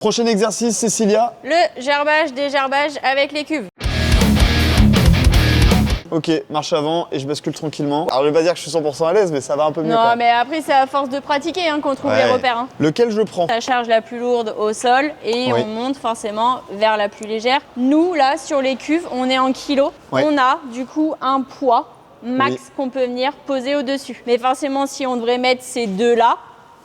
Prochain exercice, Cécilia. Le gerbage, dégerbage avec les cuves. Ok, marche avant et je bascule tranquillement. Alors je vais pas dire que je suis 100% à l'aise, mais ça va un peu mieux. Non, mais après, c'est à force de pratiquer qu'on trouve les repères. Hein. Lequel je prends? La charge la plus lourde au sol et on monte forcément vers la plus légère. Nous, là, sur les cuves, on est en kilos. On a du coup un poids max qu'on peut venir poser au-dessus. Mais forcément, si on devrait mettre ces deux-là,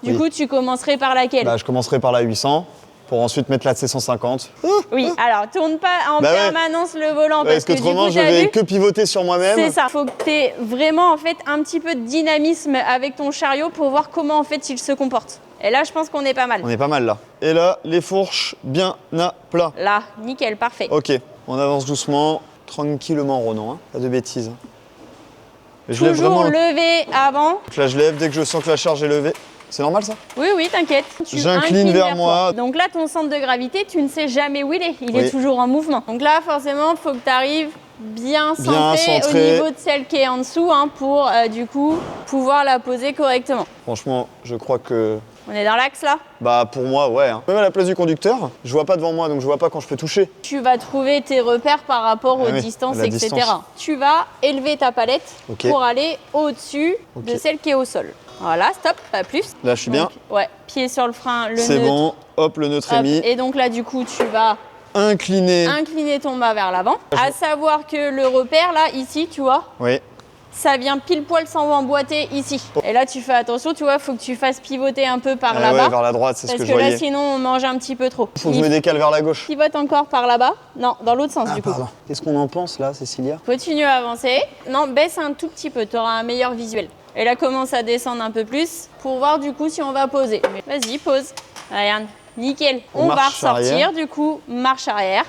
du coup, tu commencerais par laquelle? Bah, je commencerai par la 800. Pour ensuite mettre la C150. Oui, alors tourne pas en permanence le volant parce que autrement, du coup, je vais que pivoter sur moi-même. C'est ça. Faut que tu aies vraiment en fait un petit peu de dynamisme avec ton chariot pour voir comment en fait il se comporte. Et là, je pense qu'on est pas mal. On est pas mal là. Et là, les fourches bien à plat. Là, nickel, parfait. Ok, on avance doucement, tranquillement, Ronan. Hein. Pas de bêtises. Je lève vraiment... lever avant. Donc là, je lève dès que je sens que la charge est levée. C'est normal ça? Oui, oui, t'inquiète. J'incline vers moi. Donc là, ton centre de gravité, tu ne sais jamais où il est. Il est toujours en mouvement. Donc là, forcément, il faut que tu arrives bien centré au niveau de celle qui est en dessous pour du coup pouvoir la poser correctement. Franchement, je crois que... On est dans l'axe là? Bah pour moi, ouais. Hein. Même à la place du conducteur, je vois pas devant moi, donc je vois pas quand je peux toucher. Tu vas trouver tes repères par rapport aux distances, etc. Tu vas élever ta palette pour aller au-dessus de celle qui est au sol. Voilà, stop, pas plus. Là, je suis bien. Ouais, pied sur le frein, le neutre. C'est bon, hop, le neutre est mis. Et donc là, du coup, tu vas incliner ton bas vers l'avant. À savoir que le repère, là, ici, tu vois, ça vient pile poil s'emboîter ici. Et là, tu fais attention, tu vois, faut que tu fasses pivoter un peu par là-bas. Ouais, vers la droite, c'est ce que je voyais. Parce que là, sinon, on mange un petit peu trop. Faut que je me décale vers la gauche. Pivote encore par là-bas. Non, dans l'autre sens, du coup. Qu'est-ce qu'on en pense, là, Cécilia? Continue à avancer. Non, baisse un tout petit peu, tu auras un meilleur visuel. Et là, commence à descendre un peu plus pour voir, du coup, si on va poser. Vas-y, pose. Regarde, nickel. On va ressortir, du coup, marche arrière.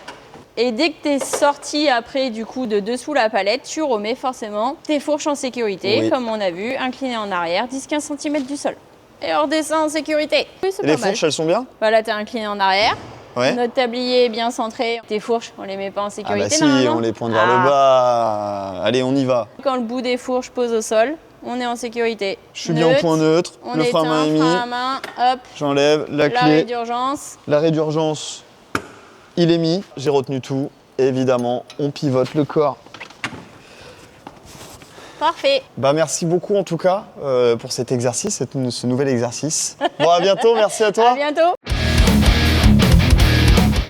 Et dès que tu es sorti après du coup de dessous la palette, tu remets forcément tes fourches en sécurité, comme on a vu, incliné en arrière, 10-15 cm du sol. Et on redescend en sécurité. Oui, et les fourches, elles sont bien? Bah là, tu es incliné en arrière. Notre tablier est bien centré. Tes fourches, on les met pas en sécurité. Ah bah si, on les pointe vers le bas. Allez, on y va. Quand le bout des fourches pose au sol, on est en sécurité. Je suis bien au point neutre, le frein à main est mis. Hop. J'enlève la clé. L'arrêt d'urgence. L'arrêt d'urgence, il est mis. J'ai retenu tout. Évidemment, on pivote le corps. Parfait. Bah merci beaucoup en tout cas pour cet exercice, ce nouvel exercice. Bon, à bientôt, merci à toi. À bientôt.